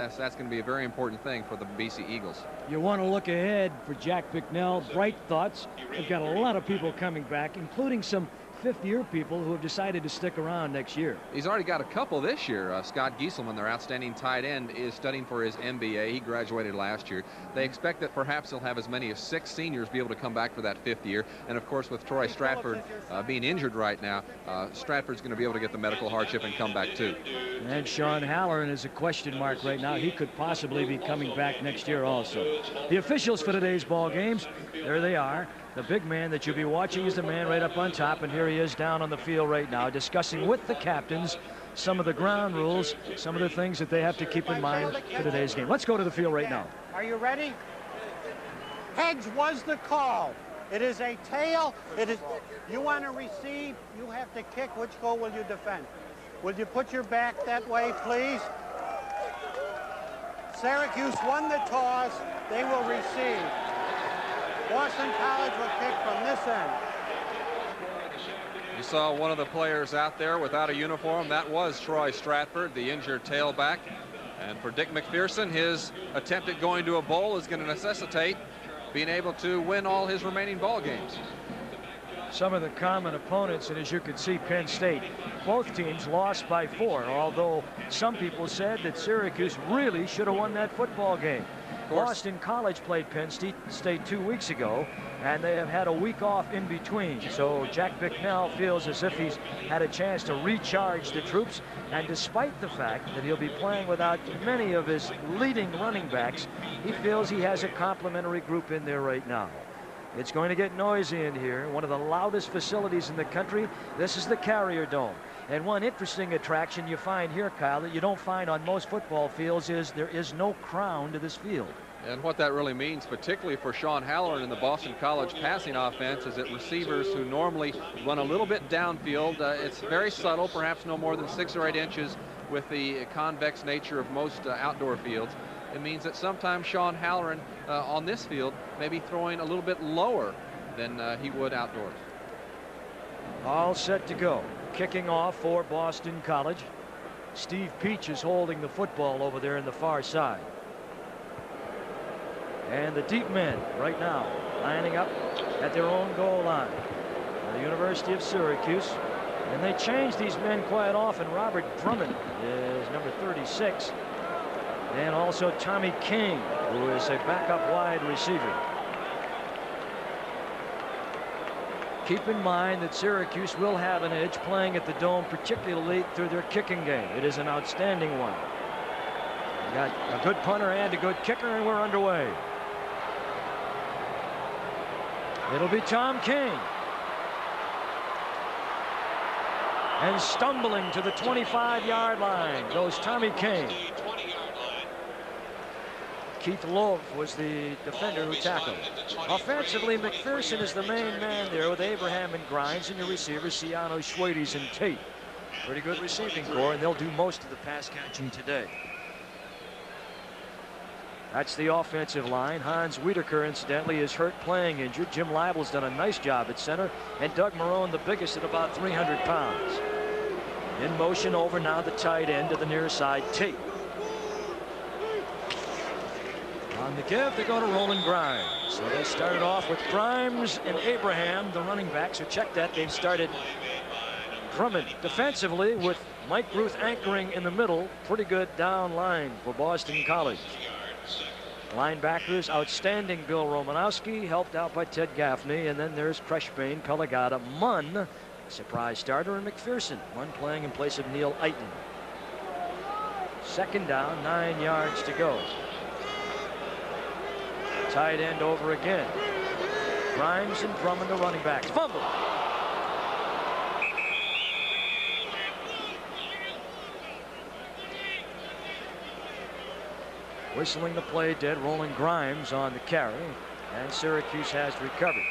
That's going to be a very important thing for the BC Eagles. You want to look ahead for Jack Bicknell. Bright thoughts. They've got a lot of people coming back, including some fifth-year people who have decided to stick around next year. He's already got a couple this year. Scott Gieselman, their outstanding tight end, is studying for his MBA. He graduated last year. They expect that perhaps he'll have as many as 6 seniors be able to come back for that 5th year. And of course, with Troy Stratford being injured right now, Stratford's going to be able to get the medical hardship and come back too. And Sean Halloran is a question mark right now. He could possibly be coming back next year also. The officials for today's ball games, there they are. The big man that you'll be watching is the man right up on top, and here he is down on the field right now discussing with the captains some of the ground rules, some of the things that they have to keep in mind for today's game. Let's go to the field right now. Are you ready? Heads was the call. It is a tail. It is. You want to receive, you have to kick. Which goal will you defend? Will you put your back that way, please? Syracuse won the toss. They will receive. Boston College will kick from this end. You saw one of the players out there without a uniform. That was Troy Stratford, the injured tailback. And for Dick McPherson, his attempt at going to a bowl is going to necessitate being able to win all his remaining ball games. Some of the common opponents, and as you can see, Penn State, both teams lost by 4, although some people said that Syracuse really should have won that football game. Boston College played Penn State 2 weeks ago, and they have had a week off in between. So Jack Bicknell feels as if he's had a chance to recharge the troops, and despite the fact that he'll be playing without many of his leading running backs, he feels he has a complimentary group in there right now. It's going to get noisy in here. One of the loudest facilities in the country. This is the Carrier Dome. And one interesting attraction you find here, Kyle, that you don't find on most football fields is there is no crown to this field. And what that really means, particularly for Sean Halloran in the Boston College passing offense, is that receivers who normally run a little bit downfield, it's very subtle, perhaps no more than 6 or 8 inches with the convex nature of most outdoor fields. It means that sometimes Sean Halloran on this field may be throwing a little bit lower than he would outdoors. All set to go. Kicking off for Boston College. Steve Peach is holding the football over there in the far side. And the deep men right now lining up at their own goal line. The University of Syracuse. And they change these men quite often. Robert Drummond is number 36. And also Tommy King, who is a backup wide receiver. Keep in mind that Syracuse will have an edge playing at the Dome, particularly through their kicking game. It is an outstanding one. We got a good punter and a good kicker, and we're underway. It'll be Tom King. And stumbling to the 25-yard line goes Tommy King. Keith Love was the defender who tackled. Offensively, McPherson is the main man there with Abraham and Grimes, and your receivers, Ciano, Schwades, and Tate. Pretty good receiving core, and they'll do most of the pass catching today. That's the offensive line. Hans Wiedeker, incidentally, is hurt, playing injured. Jim Leibel's done a nice job at center, and Doug Marone, the biggest, at about 300 pounds. In motion over now the tight end to the near side, Tate. On the give, they go to Roland Grimes. So they started off with Grimes and Abraham, the running backs. So check that. They've started Drummond defensively with Mike Ruth anchoring in the middle. Pretty good down line for Boston College. Linebackers, outstanding Bill Romanowski, helped out by Ted Gaffney. And then there's Creshbane, Pelagata, Munn, surprise starter, and McPherson. Munn playing in place of Neil Eiton. Second down, 9 yards to go. Tight end over again. Grimes and Drummond, the running backs. Fumble. Whistling the play dead. Roland Grimes on the carry. And Syracuse has recovered.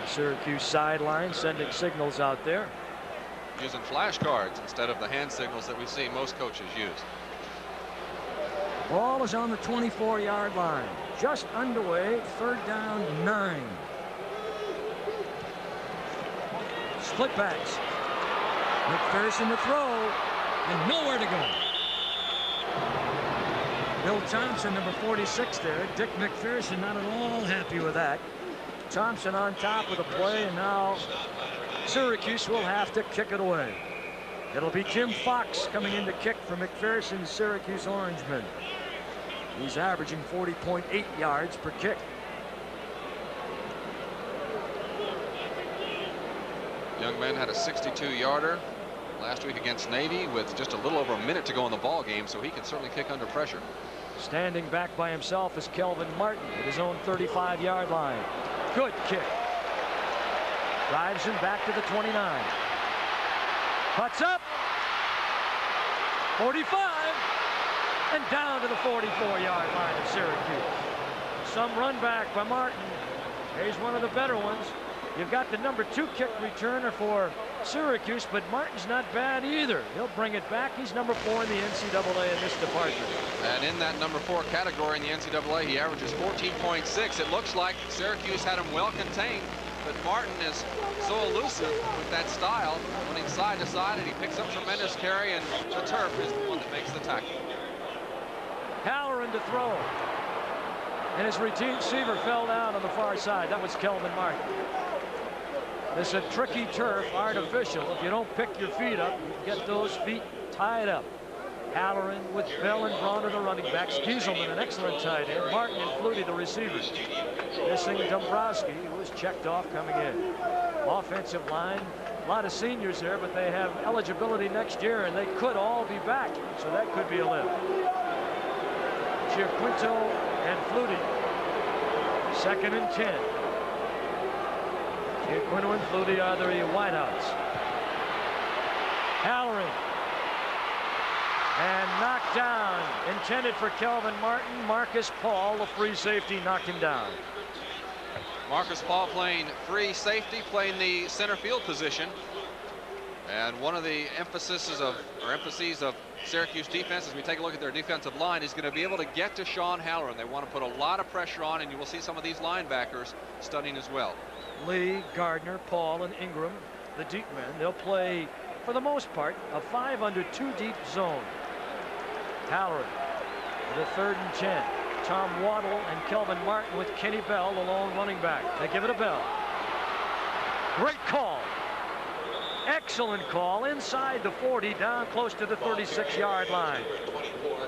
Syracuse sideline sending signals out there. Using flashcards instead of the hand signals that we see most coaches use. Ball is on the 24-yard line. Just underway. 3rd down, 9. Split backs. McPherson to throw, and nowhere to go. Bill Thompson, number 46 there. Dick McPherson not at all happy with that. Thompson on top of the play, and now Syracuse will have to kick it away. It'll be Tim Fox coming in to kick for McPherson's Syracuse Orangemen. He's averaging 40.8 yards per kick. Young man had a 62-yarder last week against Navy with just a little over a minute to go in the ball game, so he can certainly kick under pressure. Standing back by himself is Kelvin Martin at his own 35-yard line. Good kick. Drives him back to the 29. Cuts up. 45. And down to the 44-yard line of Syracuse. Some run back by Martin. He's one of the better ones. You've got the number 2 kick returner for Syracuse, but Martin's not bad either. He'll bring it back. He's number 4 in the NCAA in this department. And in that number 4 category in the NCAA, he averages 14.6. It looks like Syracuse had him well contained, but Martin is so elusive with that style, running side to side, and he picks up tremendous carry, and the turf is the one that makes the tackle. Halloran to throw. And his receiver fell down on the far side. That was Kelvin Martin. This is a tricky turf, artificial. If you don't pick your feet up, you get those feet tied up. Halloran with Bell and Bronner, the running backs. Gieselman, an excellent tight end. Martin and Flutie, the receivers. Missing Dombrowski, who was checked off coming in. Offensive line, a lot of seniors there, but they have eligibility next year, and they could all be back, so that could be a lift. Giaquinto and Flutie. 2nd and 10. Giaquinto and Flutie are the wideouts. Halloran. And knocked down. Intended for Kelvin Martin. Marcus Paul, the free safety, knocked him down. Marcus Paul playing free safety, playing the center field position. And one of the emphases of Syracuse defense, as we take a look at their defensive line, is going to be able to get to Sean Halloran. They want to put a lot of pressure on, and you will see some of these linebackers studying as well. Lee, Gardner, Paul, and Ingram, the deep men. They'll play, for the most part, a 5 under 2 deep zone. Halloran with a 3rd and 10. Tom Waddle and Kelvin Martin with Kenny Bell, the lone running back. They give it to Bell. Great call. Excellent call inside the 40, down close to the 36-yard line.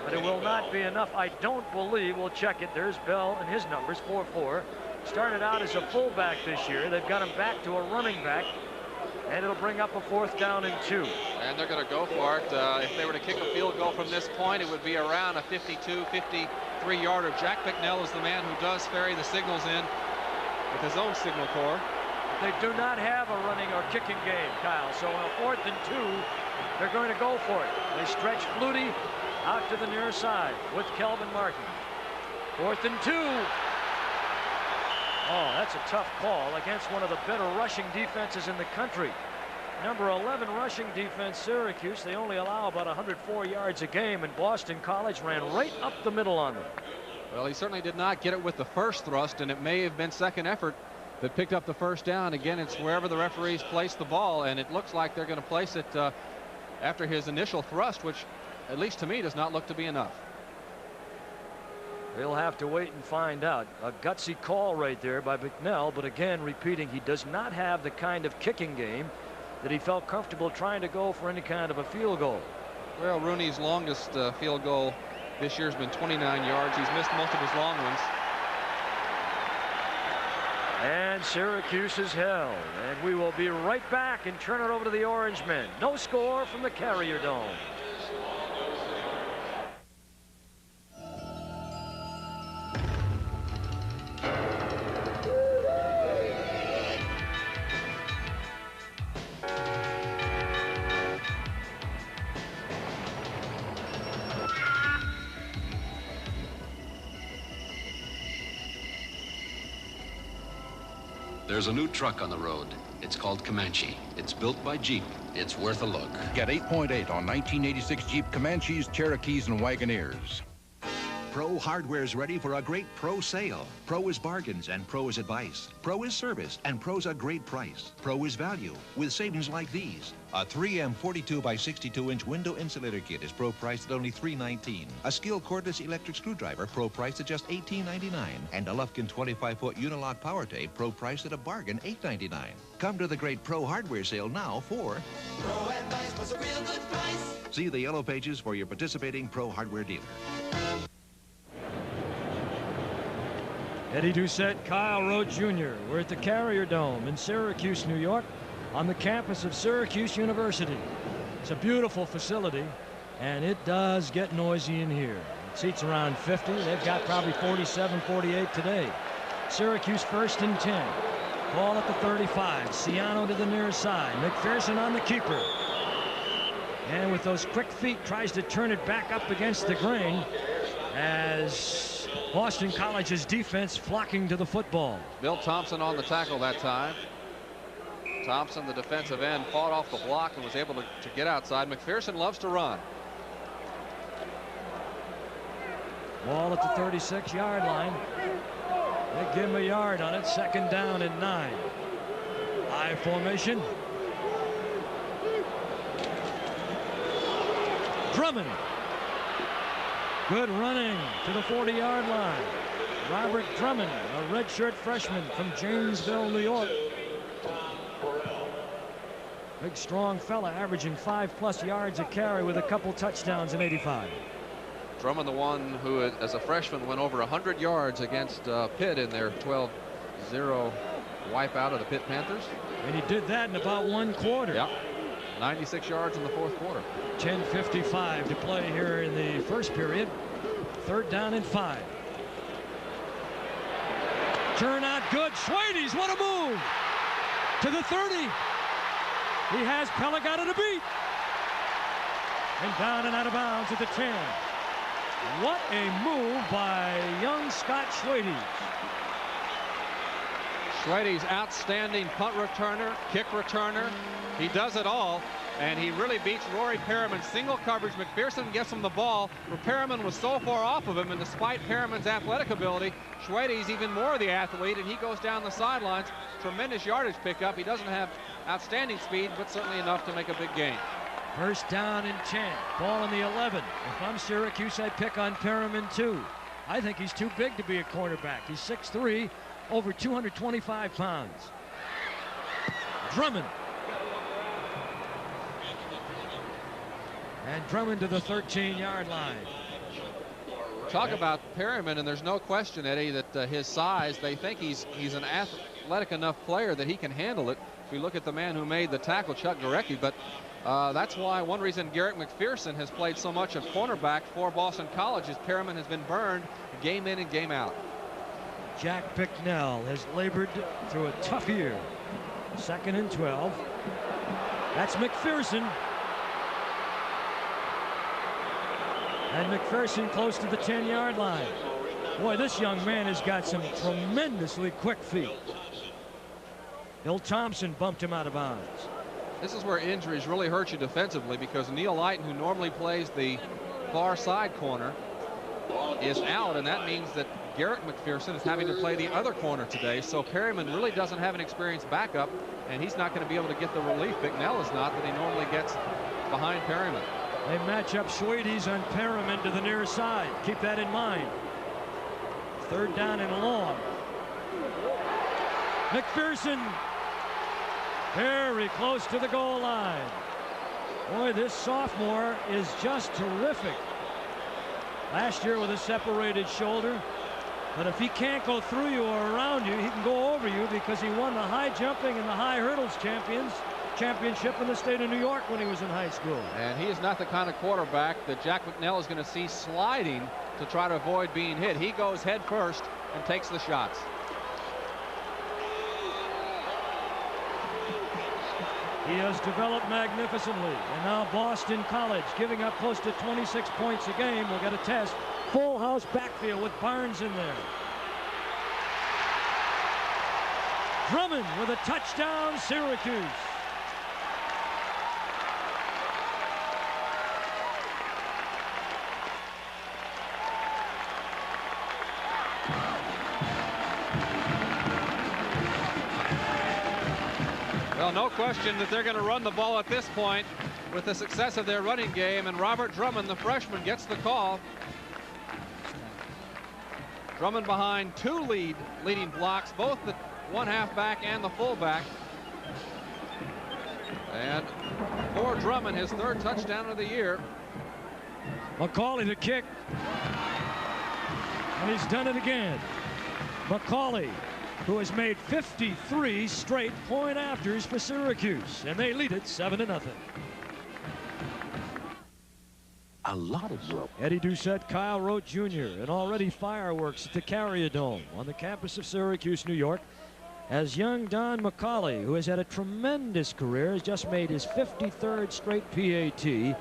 But it will not be enough. I don't believe. We'll check it. There's Bell and his numbers, 4-4. Started out as a fullback this year. They've got him back to a running back, and it'll bring up a 4th down and 2. And they're going to go for it. If they were to kick a field goal from this point, it would be around a 52, 53-yarder. Jack Bicknell is the man who does ferry the signals in with his own signal corps. They do not have a running or kicking game, Kyle. So on a 4th and 2, they're going to go for it. They stretch Flutie out to the near side with Kelvin Martin. 4th and 2. Oh, that's a tough call against one of the better rushing defenses in the country. Number 11 rushing defense, Syracuse. They only allow about 104 yards a game, and Boston College ran right up the middle on them. Well, he certainly did not get it with the first thrust, and it may have been second effort that picked up the first down. Again, it's wherever the referees place the ball, and it looks like they're going to place it after his initial thrust, which, at least to me, does not look to be enough. We'll have to wait and find out. A gutsy call right there by Bicknell, but again, repeating, he does not have the kind of kicking game that he felt comfortable trying to go for any kind of a field goal. Well, Rooney's longest field goal this year has been 29 yards. He's missed most of his long ones. And Syracuse is held, and we will be right back and turn it over to the Orange Men. No score from the Carrier Dome. There's a new truck on the road. It's called Comanche. It's built by Jeep. It's worth a look. Get 8.8 on 1986 Jeep Comanches, Cherokees, and Wagoneers. Pro Hardware's ready for a great Pro sale. Pro is bargains and Pro is advice. Pro is service and Pro's a great price. Pro is value with savings like these. A 3M 42 by 62-inch window insulator kit is Pro priced at only $319. A Skil cordless electric screwdriver Pro priced at just $18.99. And a Lufkin 25-foot Unilock power tape Pro priced at a bargain $8.99. Come to the great Pro Hardware sale now for Pro advice was a real good price. See the yellow pages for your participating Pro Hardware dealer. Eddie Doucette, Kyle Rote Jr. We're at the Carrier Dome in Syracuse, New York, on the campus of Syracuse University. It's a beautiful facility, and it does get noisy in here. It seats around 50. They've got probably 47, 48 today. Syracuse first and 10. Ball at the 35. Ciano to the near side. McPherson on the keeper. And with those quick feet, tries to turn it back up against the grain as Boston College's defense flocking to the football. Bill Thompson on the tackle that time. Thompson, the defensive end, fought off the block and was able to get outside. McPherson loves to run. Ball at the 36-yard line. They give him a yard on it. Second down and 9. I formation. Drummond. Good running to the 40-yard line. Robert Drummond, a redshirt freshman from Janesville, New York. Big, strong fella, averaging 5+ yards a carry with a couple touchdowns in '85. Drummond, the one who, as a freshman, went over 100 yards against Pitt in their 12-0 wipeout of the Pitt Panthers. And he did that in about 1 quarter. Yep. 96 yards in the 4th quarter. 10:55 to play here in the first period. 3rd down and 5. Turn out good. Schwades, what a move! To the 30. He has Pelagata to beat. And down and out of bounds at the 10. What a move by young Scott Schwades. Schwades, outstanding punt returner, kick returner. He does it all, and he really beats Rory Perriman. Single coverage. McPherson gets him the ball. Perriman was so far off of him, and despite Perriman's athletic ability, Schwades even more the athlete, and he goes down the sidelines. Tremendous yardage pickup. He doesn't have outstanding speed, but certainly enough to make a big gain. First down and 10. Ball on the 11. If I'm Syracuse, I pick on Perriman too. I think he's too big to be a cornerback. He's 6'3", over 225 pounds. Drummond. And Drummond to the 13-yard line. Talk about Perriman, and there's no question, Eddie, that his size, they think he's an athletic enough player that he can handle it. If we look at the man who made the tackle, Chuck Gorecki, but that's why one reason Garrett McPherson has played so much of cornerback for Boston College is Perriman has been burned game in and game out. Jack Bicknell has labored through a tough year. 2nd and 12. That's McPherson. And McPherson close to the 10-yard line. Boy, this young man has got some tremendously quick feet. Bill Thompson bumped him out of bounds. This is where injuries really hurt you defensively, because Neil Lighton, who normally plays the far side corner, is out, and that means that Garrett McPherson is having to play the other corner today. So Perriman really doesn't have an experienced backup, and he's not going to be able to get the relief Bicknell is not that he normally gets behind Perriman. They match up Schwades on Perriman to the near side. Keep that in mind. 3rd down and long. McPherson very close to the goal line. Boy, this sophomore is just terrific. Last year with a separated shoulder. But if he can't go through you or around you, he can go over you, because he won the high jumping and the high hurdles championship in the state of New York when he was in high school. And he is not the kind of quarterback that Jack McNell is going to see sliding to try to avoid being hit. He goes head first and takes the shots. He has developed magnificently, and now Boston College giving up close to 26 points a game. We'll get a test. Full house backfield with Barnes in there. Drummond with a touchdown, Syracuse. Well, no question that they're going to run the ball at this point with the success of their running game, and Robert Drummond, the freshman, gets the call. Drummond behind two leading blocks, both the one halfback and the fullback. And for Drummond, his third touchdown of the year. McCauley to kick. And he's done it again. McCauley, who has made 53 straight point afters for Syracuse, and they lead it 7-0. A lot of rope. Eddie Doucette, Kyle Rote Jr., and already fireworks at the Carrier Dome on the campus of Syracuse, New York, as young Don McCauley, who has had a tremendous career, has just made his 53rd straight PAT.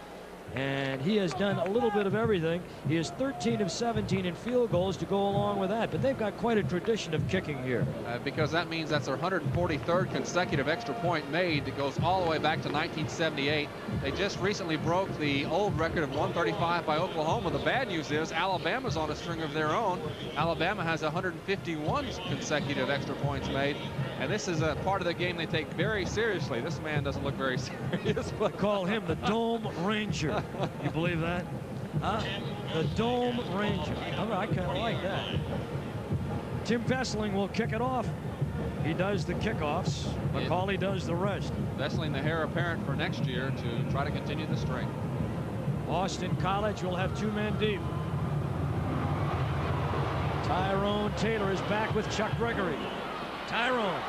And he has done a little bit of everything. He is 13 of 17 in field goals to go along with that. But they've got quite a tradition of kicking here. Because that means that's their 143rd consecutive extra point made. It goes all the way back to 1978. They just recently broke the old record of 135 by Oklahoma. The bad news is Alabama's on a string of their own. Alabama has 151 consecutive extra points made. And this is a part of the game they take very seriously. This man doesn't look very serious. But call him the Dome Ranger. You believe that? Huh? The Dome Ranger. I kind of like that. Tim Vesseling will kick it off. He does the kickoffs. McCauley does the rest. Vesseling, the heir apparent for next year, to try to continue the string. Boston College will have two men deep. Tyrone Taylor is back with Chuck Gregory. Tyrone.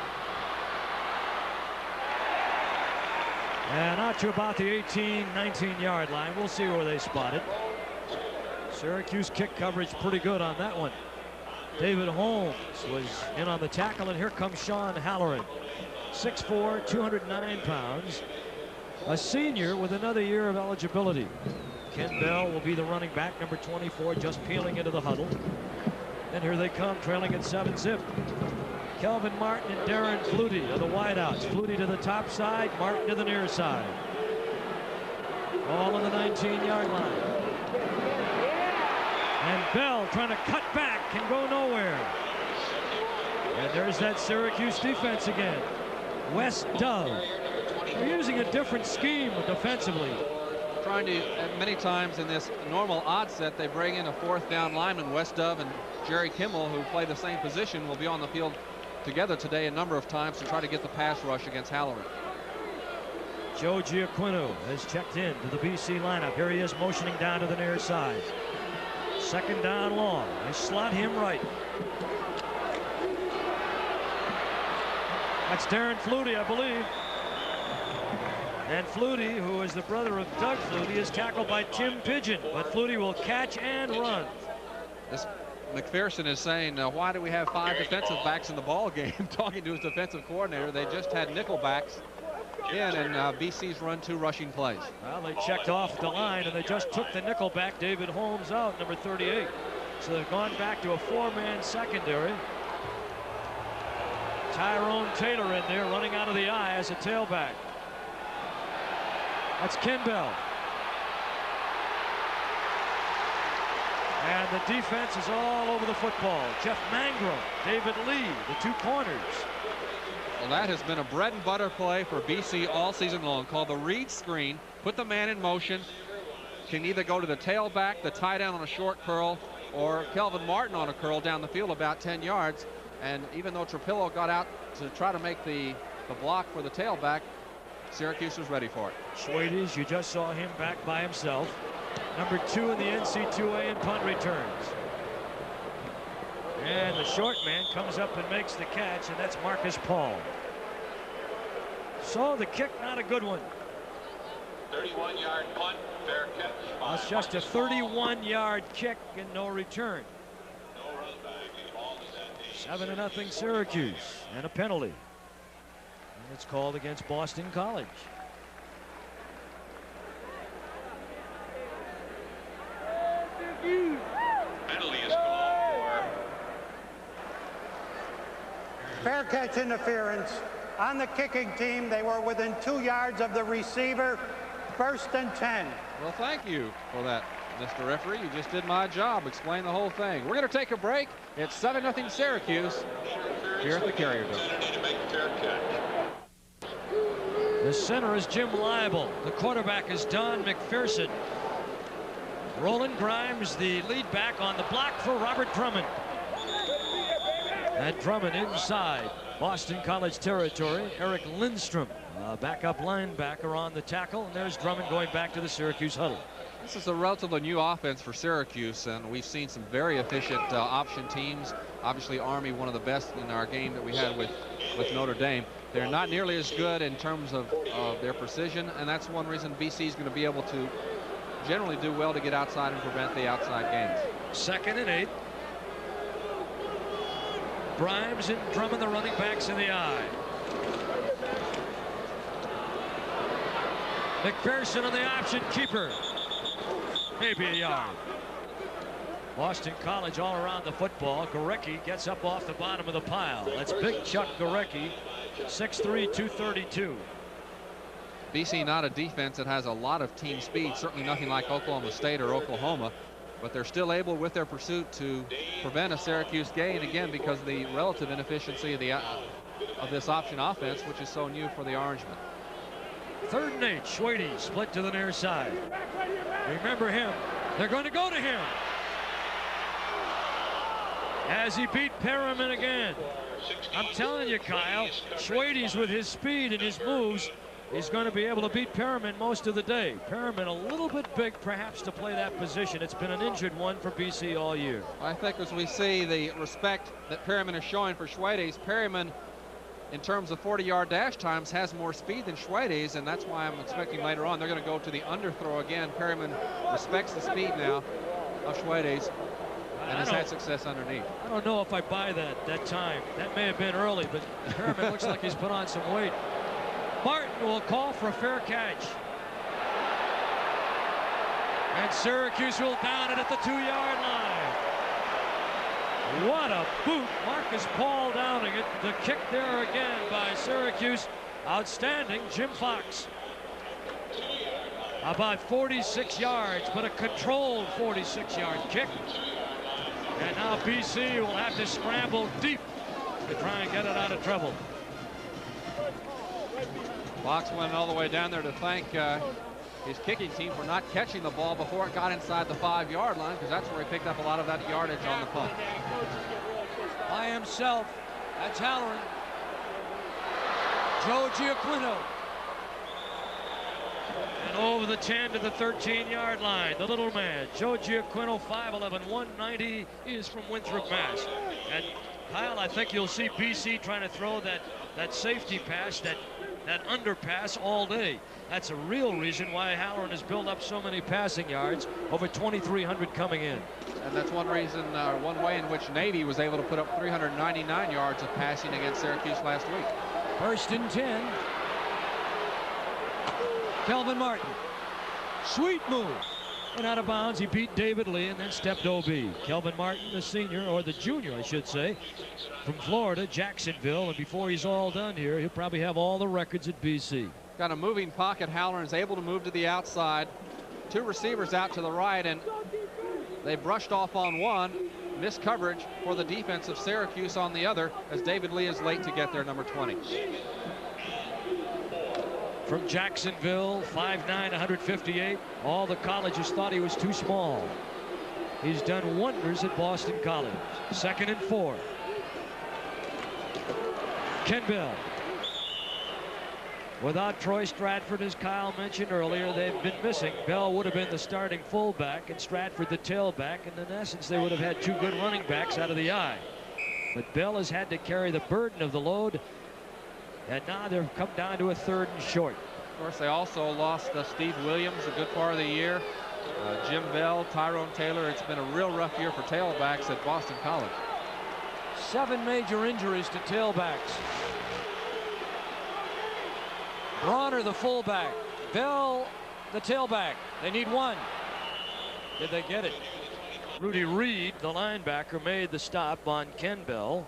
And out to about the 18-19-yard line. We'll see where they spot it. Syracuse kick coverage pretty good on that one. David Holmes was in on the tackle, and here comes Sean Halloran. 6'4", 209 pounds. A senior with another year of eligibility. Ken Bell will be the running back, number 24, just peeling into the huddle. And here they come, trailing at 7-zip. Kelvin Martin and Darren Flutie are the wideouts. Flutie to the top side, Martin to the near side. All on the 19-yard line. And Bell trying to cut back, can go nowhere. And there's that Syracuse defense again. Wes Dove. They're using a different scheme defensively. Trying to, many times in this normal odd set, they bring in a fourth down lineman. Wes Dove and Jerry Kimmel, who play the same position, will be on the field together today a number of times to try to get the pass rush against Halloran. Joe Giaquino has checked in to the BC lineup. Here he is motioning down to the near side. Second down long. They slot him right. That's Darren Flutie, I believe. And Flutie, who is the brother of Doug Flutie, is tackled by Tim Pigeon. But Flutie will catch and run. This McPherson is saying, why do we have 5 defensive backs in the ball game? Talking to his defensive coordinator, they just had nickel backs in, and BC's run 2 rushing plays. Well, they checked off the line, and they just took the nickel back, David Holmes, out, number 38. So they've gone back to a 4-man secondary. Tyrone Taylor in there, running out of the eye as a tailback. That's Ken Bell. And the defense is all over the football. Jeff Mangrum, David Lee, the 2 corners. Well, that has been a bread and butter play for BC all season long, called the read screen. Put the man in motion. Can either go to the tailback, the tight end on a short curl, or Kelvin Martin on a curl down the field about 10 yards. And even though Trapillo got out to try to make the block for the tailback, Syracuse was ready for it. Schwades, you just saw him back by himself. Number 2 in the NC2A in punt returns. And the short man comes up and makes the catch, and that's Marcus Paul. So the kick, not a good one. 31-yard punt, fair catch. That's just a 31-yard kick and no return. 7-0 Syracuse, and a penalty. And it's called against Boston College. Penalty is called for. Fair catch interference. On the kicking team, they were within 2 yards of the receiver. 1st and 10. Well, thank you for that, Mr. Referee. You just did my job. Explain the whole thing. We're going to take a break. It's 7-0 Syracuse here at the Carrier Dome. To make a fair catch. The center is Jim Leibel. The quarterback is Don McPherson. Roland Grimes, the lead back, on the block for Robert Drummond. And Drummond inside Boston College territory. Eric Lindstrom, backup linebacker, on the tackle. And there's Drummond going back to the Syracuse huddle. This is a relatively new offense for Syracuse, and we've seen some very efficient option teams. Obviously, Army, one of the best in our game that we had with Notre Dame. They're not nearly as good in terms of their precision, and that's one reason BC is going to be able to generally do well to get outside and prevent the outside gains. 2nd and 8. Grimes and Drummond, the running backs, in the eye. McPherson on the option, keeper. Maybe a yard. Boston College all around the football. Gorecki gets up off the bottom of the pile. That's big Chuck Gorecki, 6'3", 232. BC not a defense that has a lot of team speed, certainly nothing like Oklahoma State or Oklahoma, but they're still able with their pursuit to prevent a Syracuse gain, again because of the relative inefficiency of this option offense, which is so new for the Orangemen. 3rd and 8. Schwede split to the near side. Remember him. They're going to go to him as he beat Perriman again. I'm telling you, Kyle, Schwede's, with his speed and his moves, is going to be able to beat Perriman most of the day. Perriman a little bit big, perhaps, to play that position. It's been an injured one for BC all year. I think as we see the respect that Perriman is showing for Schwede's, Perriman, in terms of 40-yard dash times, has more speed than Schwede's, and that's why I'm expecting later on they're going to go to the underthrow again. Perriman respects the speed now of Schwede's and has had success underneath. I don't know if I buy that time. That may have been early, but Perriman looks like he's put on some weight. Martin will call for a fair catch. And Syracuse will down it at the 2-yard line. What a boot. Marcus Paul downing it. The kick there again by Syracuse. Outstanding. Jim Fox. About 46 yards, but a controlled 46-yard kick. And now BC will have to scramble deep to try and get it out of trouble. Fox went all the way down there to thank his kicking team for not catching the ball before it got inside the 5-yard line, because that's where he picked up a lot of that yardage on the punt. By himself, that's Halloran. Joe Giaquino. And over the 10 to the 13-yard line, the little man, Joe Giaquino, 5'11", 190, is from Winthrop, Mass. And Kyle, I think you'll see BC trying to throw that safety pass, that underpass all day. That's a real reason why Halloran has built up so many passing yards, over 2,300 coming in. And that's one reason, one way in which Navy was able to put up 399 yards of passing against Syracuse last week. 1st and 10. Kelvin Martin. Sweet move. And out of bounds, he beat David Lee and then stepped OB. Kelvin Martin, the senior, or the junior, I should say, from Florida, Jacksonville. And before he's all done here, he'll probably have all the records at BC. Got a moving pocket. Halloran is able to move to the outside. 2 receivers out to the right, and they brushed off on one. Missed coverage for the defense of Syracuse on the other, as David Lee is late to get there, number 20. From Jacksonville, 5'9", 158. All the colleges thought he was too small. He's done wonders at Boston College. 2nd and 4. Ken Bell. Without Troy Stratford, as Kyle mentioned earlier, they've been missing. Bell would have been the starting fullback and Stratford the tailback, and in essence they would have had 2 good running backs out of the eye. But Bell has had to carry the burden of the load, and now they've come down to a 3rd and short. Of course, they also lost Steve Williams a good part of the year. Jim Bell, Tyrone Taylor. It's been a real rough year for tailbacks at Boston College. 7 major injuries to tailbacks. Bronner, the fullback. Bell, the tailback. They need 1. Did they get it? Rudy Reed, the linebacker, made the stop on Ken Bell.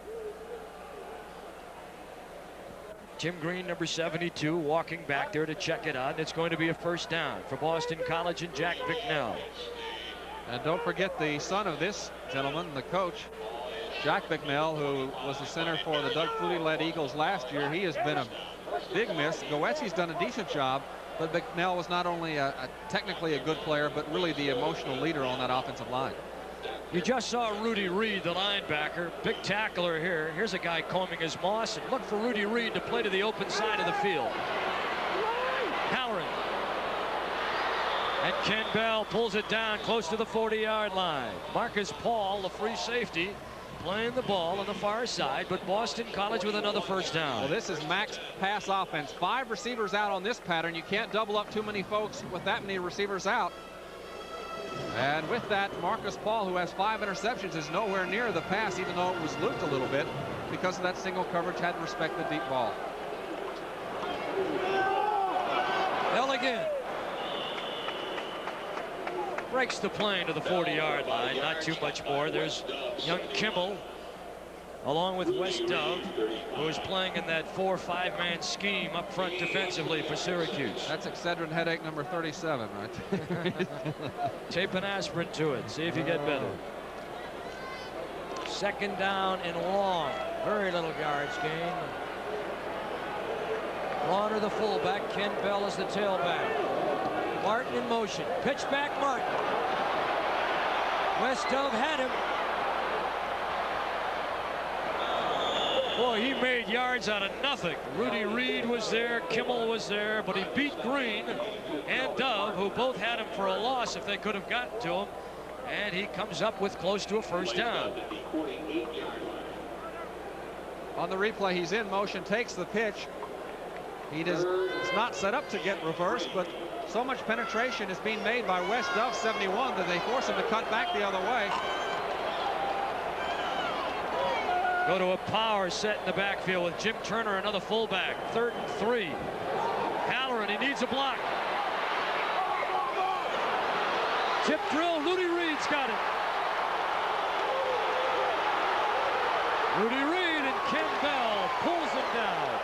Tim Green, number 72, walking back there to check it out. And it's going to be a 1st down for Boston College and Jack Bicknell. And don't forget the son of this gentleman, the coach, Jack Bicknell, who was the center for the Doug Flutie-led Eagles last year. He has been a big miss. Goetze's done a decent job, but McNell was not only technically a good player, but really the emotional leader on that offensive line. You just saw Rudy Reed, the linebacker, big tackler here. Here's a guy combing his moss, and look for Rudy Reed to play to the open side of the field. Halloran. And Ken Bell pulls it down close to the 40-yard line. Marcus Paul, the free safety, playing the ball on the far side, but Boston College with another first down. Well, this is max pass offense. 5 receivers out on this pattern. You can't double up too many folks with that many receivers out. And with that, Marcus Paul, who has 5 interceptions, is nowhere near the pass, even though it was looped a little bit because of that single coverage. Had to respect the deep ball. Bell again. Breaks the plane to the 40-yard line. Not too much more. There's young Kimmel along with Wes Dove, who is playing in that 4-5-man scheme up front defensively for Syracuse. That's Excedrin headache number 37, right? Tape an aspirin to it. See if you get better. Second down and long. Very little yards gain. Bronner the fullback. Ken Bell is the tailback. Martin in motion. Pitch back Martin. Wes Dove had him. Boy, he made yards out of nothing. Rudy Reed was there, Kimmel was there, but he beat Green and Dove, who both had him for a loss if they could have gotten to him. And he comes up with close to a first down. On the replay, he's in motion, takes the pitch. It's not set up to get reversed, but so much penetration is being made by Wes Dove, 71, that they force him to cut back the other way. Go to a power set in the backfield with Jim Turner, another fullback. 3rd and 3. Halloran, he needs a block. Tip drill, Rudy Reed's got it. Rudy Reed and Ken Bell pulls him down.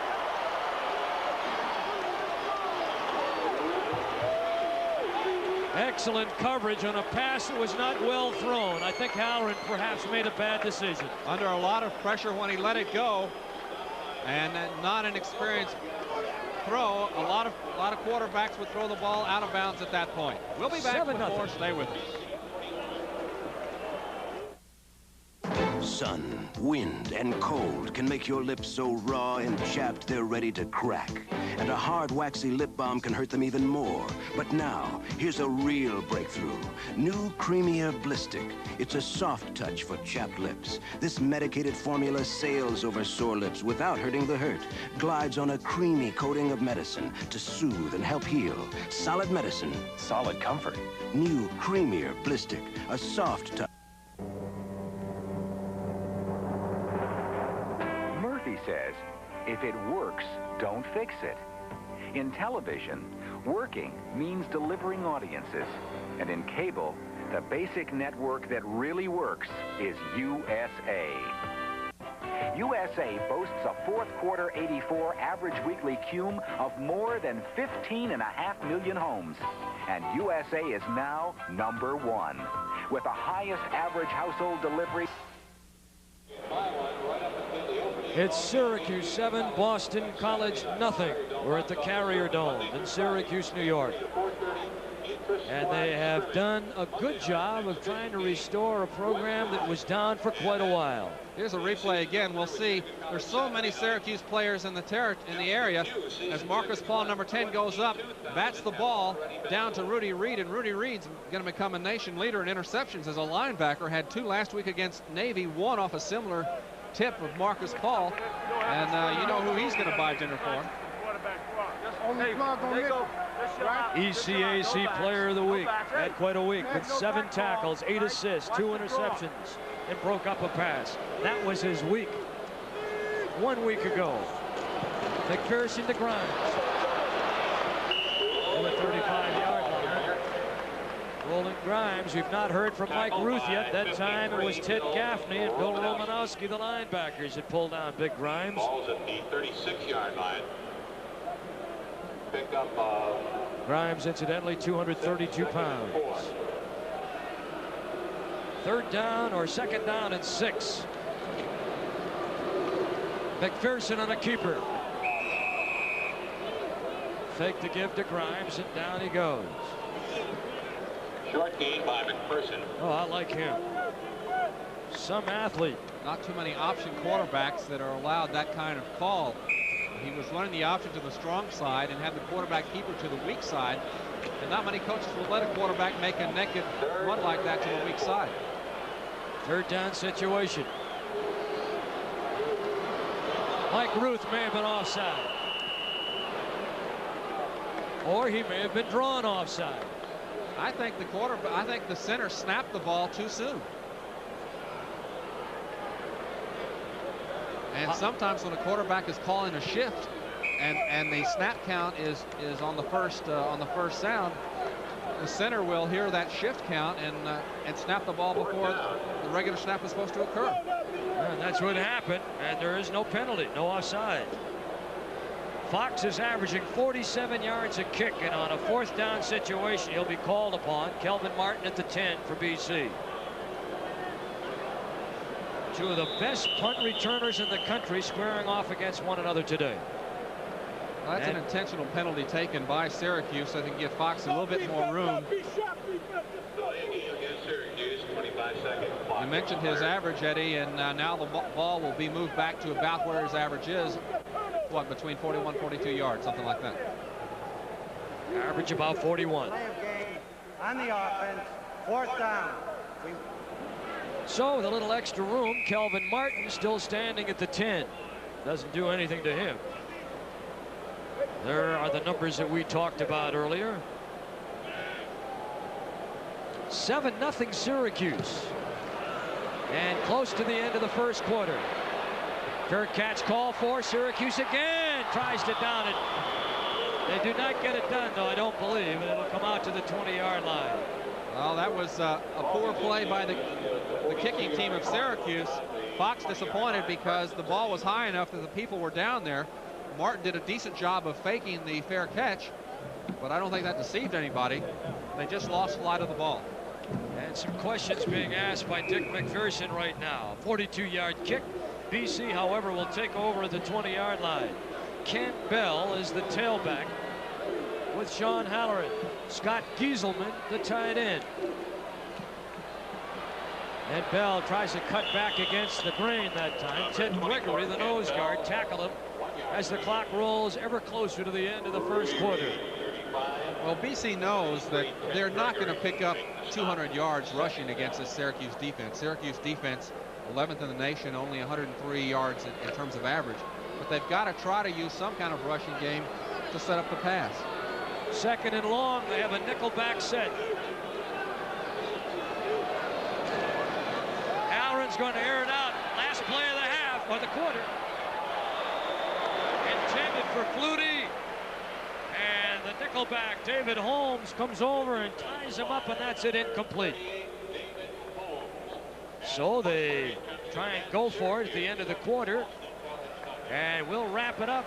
Excellent coverage on a pass that was not well thrown. I think Halloran perhaps made a bad decision. Under a lot of pressure when he let it go, and not an experienced throw. A lot of quarterbacks would throw the ball out of bounds at that point. We'll be back with more. Stay with us. Sun, wind, and cold can make your lips so raw and chapped they're ready to crack. And a hard, waxy lip balm can hurt them even more. But now, here's a real breakthrough. New Creamier Blistic. It's a soft touch for chapped lips. This medicated formula sails over sore lips without hurting the hurt. Glides on a creamy coating of medicine to soothe and help heal. Solid medicine. Solid comfort. New Creamier Blistic. A soft touch. Says, if it works, don't fix it. In television, working means delivering audiences. And in cable, the basic network that really works is USA. USA boasts a fourth quarter '84 average weekly cum of more than 15.5 million homes. And USA is now #1, with the highest average household delivery. It's Syracuse 7, Boston College nothing. We're at the Carrier Dome in Syracuse, New York. And they have done a good job of trying to restore a program that was down for quite a while. Here's a replay again. We'll see. There's so many Syracuse players in the area as Marcus Paul, number 10, goes up, bats the ball down to Rudy Reed, and Rudy Reed's going to become a nation leader in interceptions as a linebacker. Had 2 last week against Navy, 1 off a similar tip of Marcus Paul, and you know who he's going to buy dinner for. ECAC Player of the Week. Had quite a week with 7 tackles, 8 assists, 2 interceptions, and broke up a pass. That was his week 1 week ago. McPherson to Grimes. On the 35-yard line. Roland Grimes. We've not heard from Mike Ruth yet. That time it was Ted Gaffney and Bill Romanowski, the linebackers, that pulled down Big Grimes. Ball's at the 36-yard line. Pick up Grimes, incidentally, 232 pounds. 3rd down or 2nd down and 6. McPherson on a keeper. Fake to give to Grimes, and down he goes. Short gain by McPherson. Oh, I like him. Some athlete. Not too many option quarterbacks that are allowed that kind of call. He was running the option to the strong side and had the quarterback keeper to the weak side. And not many coaches will let a quarterback make a naked run like that to the weak side. Third down situation. Mike Ruth may have been offside. Or he may have been drawn offside. I think the center snapped the ball too soon. And sometimes when a quarterback is calling a shift and the snap count is on the first sound, the center will hear that shift count and snap the ball before the regular snap is supposed to occur. And that's what happened, and there is no penalty, no offside. Fox is averaging 47 yards a kick, and on a fourth down situation, he'll be called upon. Kelvin Martin at the 10 for BC. Two of the best punt returners in the country squaring off against one another today. Well, that's an intentional penalty taken by Syracuse. I think give Fox a little bit more room. You mentioned his average, Eddie, and now the ball will be moved back to about where his average is. What, between 41, 42 yards, something like that. Average about 41. Play of game on the offense, fourth down. So with a little extra room, Kelvin Martin still standing at the 10. Doesn't do anything to him. There are the numbers that we talked about earlier. 7-0 Syracuse. And close to the end of the first quarter. Fair catch call for Syracuse again. Tries to down it. They do not get it done, though, I don't believe. And it'll come out to the 20-yard line. Well, that was a poor play by the kicking team of Syracuse. Fox disappointed because the ball was high enough that the people were down there. Martin did a decent job of faking the fair catch, but I don't think that deceived anybody. They just lost flight of the ball. And some questions being asked by Dick McPherson right now. 42-yard kick. BC, however, will take over at the 20-yard line. Kent Bell is the tailback with Sean Halloran. Scott Gieselman, the tight end. And Bell tries to cut back against the grain that time. Ted Gregory, the nose guard, tackled him as the clock rolls ever closer to the end of the first quarter. Well, BC knows that they're not going to pick up 200 yards rushing against this Syracuse defense. Syracuse defense, 11th in the nation, only 103 yards in terms of average. But they've got to try to use some kind of rushing game to set up the pass. Second and long, they have a nickel back set. Halloran's going to air it out. Last play of the half, or the quarter. Intended for Flutie. And the nickelback, David Holmes, comes over and ties him up, and that's it, incomplete. So they try and go for it at the end of the quarter. And we'll wrap it up.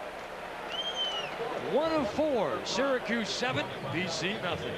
1 of 4, Syracuse 7, BC nothing.